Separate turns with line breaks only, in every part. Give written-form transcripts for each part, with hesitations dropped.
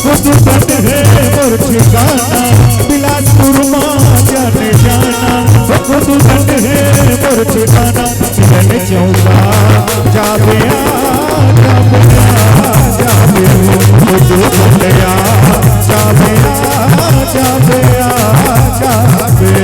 खुद बन है मोर ठिकाना बिलासपुर माँ जाने जाना खुद बन है मोर ठिकाना मिलन चौका जावे जावे जावे खुद बंदया जावे जावे जावे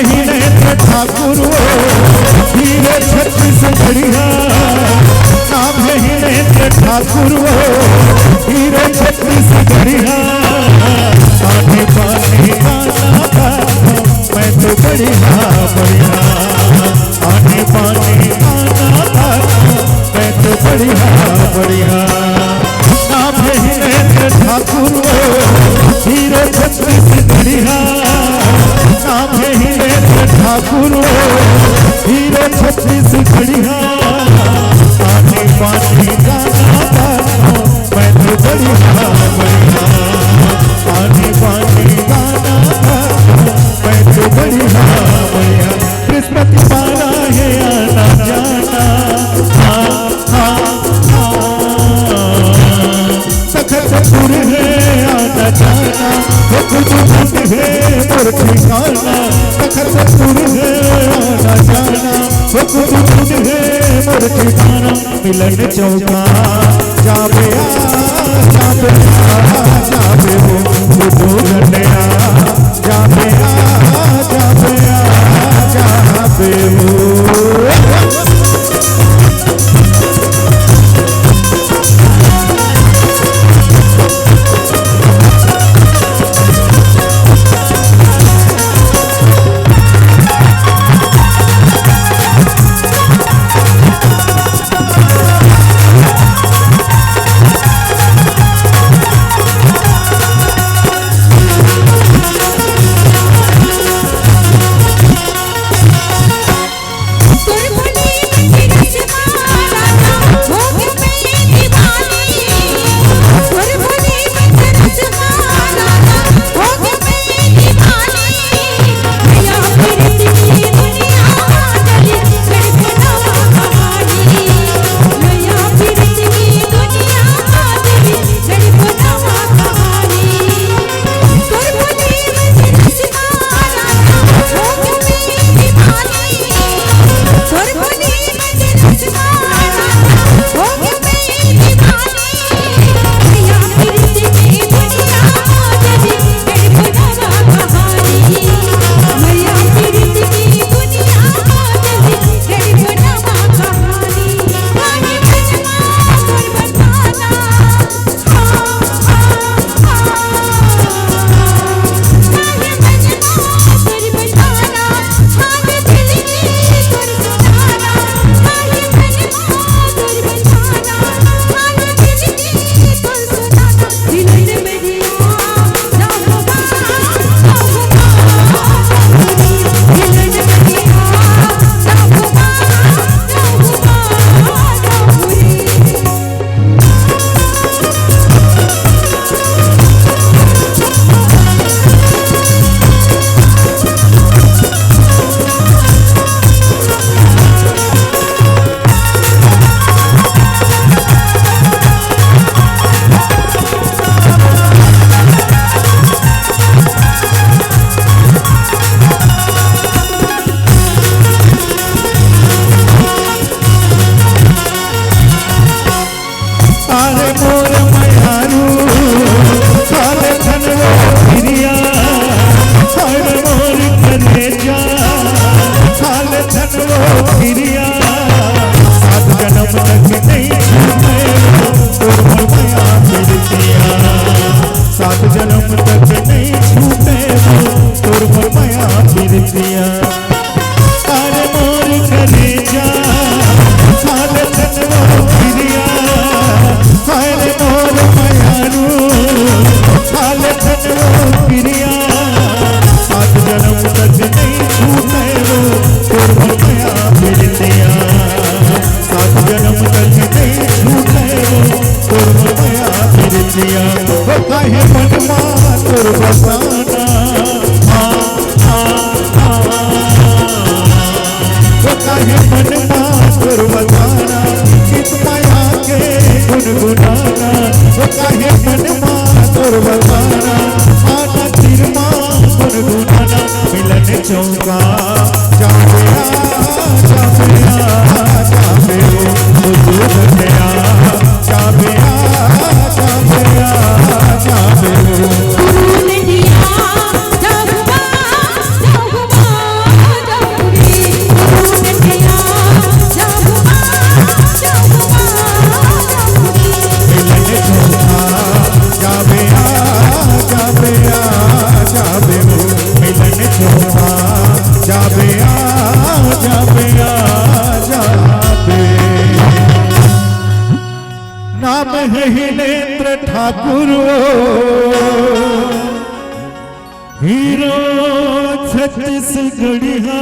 ठाकुर हीरे छत्तीसगढ़िया नाम है हिरेंद्र ठाकुर हीरे छत्तीसगढ़िया आने पाने गाना था मैं तो बढ़िया बढ़िया आने पाने गाना था मैं तो बढ़िया बढ़िया नाम है हिरेंद्र ठाकुर हीरे छत्तीसगढ़िया नाम है हिरेंद्र ठाकुर हीरे छत्तीसगढ़िया आने पानी गाना गाना मैं तो बढ़िया बढ़िया आने पानी गाना गाना मैं तो बढ़िया बढ़िया किस्मत पाना है आना जाना सखतपुर है आना जाना खुद बन है मोर ठिकाना सखतपुर है आना जाना खुद बन है मोर ठिकाना मिलन चौका जावे जावे जावे वो खुद बंदया जावे जावे जावे वो वाले धन वो क्रिया, 7 जन्म तक नहीं छूटे वो कुर्बानिया फिर दिया, 7 जन्म तक नहीं छूटे वो कुर्बानिया फिर दिया। वो काहे मनमा कुर्बाना, वो काहे मनमा कुर्बाना, किस माया के गुनगुनाना, वो काहे मनमा कुर्बाना, आना तिरमा गुनगुनाना, मिलन चौका जाबेया जाबेया जाबेया हुजूर गया जाबेया जाबेया जाबेया। नाम है हिलेंद्र ठाकुर हीरो छत्तीसगढ़िया,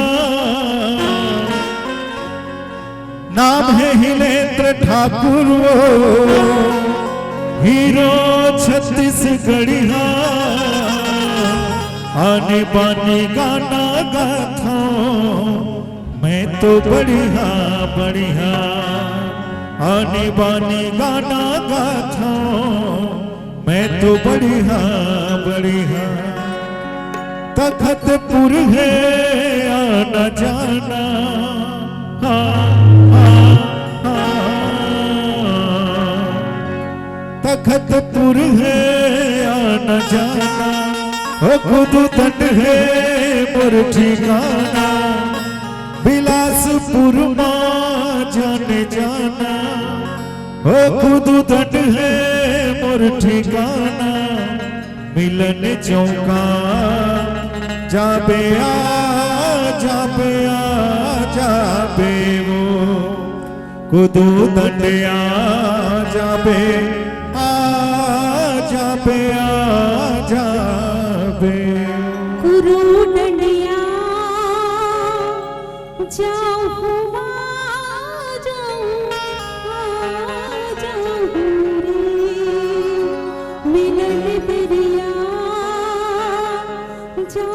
नाम है हिलेंद्र ठाकुर हीरो छत्तीसगढ़िया, आने बाने गाना गाथा मैं तो बढ़िया बढ़िया, आने बाने गाना गाथा मैं तो बढ़िया बढ़िया। तखतपुर है आना जाना, तखतपुर है आना जाना, ओ खुद तट है मोर ठिकाना, बिलासपुर मां जाने जाना, ओ खुद तट है मोर ठिकाना, मिलन चौका जाबे आ जाबे आ जाबे वो, खुद तट आ जाबे आ जाबे आ जाबे।
गुरु नंदिया जाऊँ मिलन दरिया जा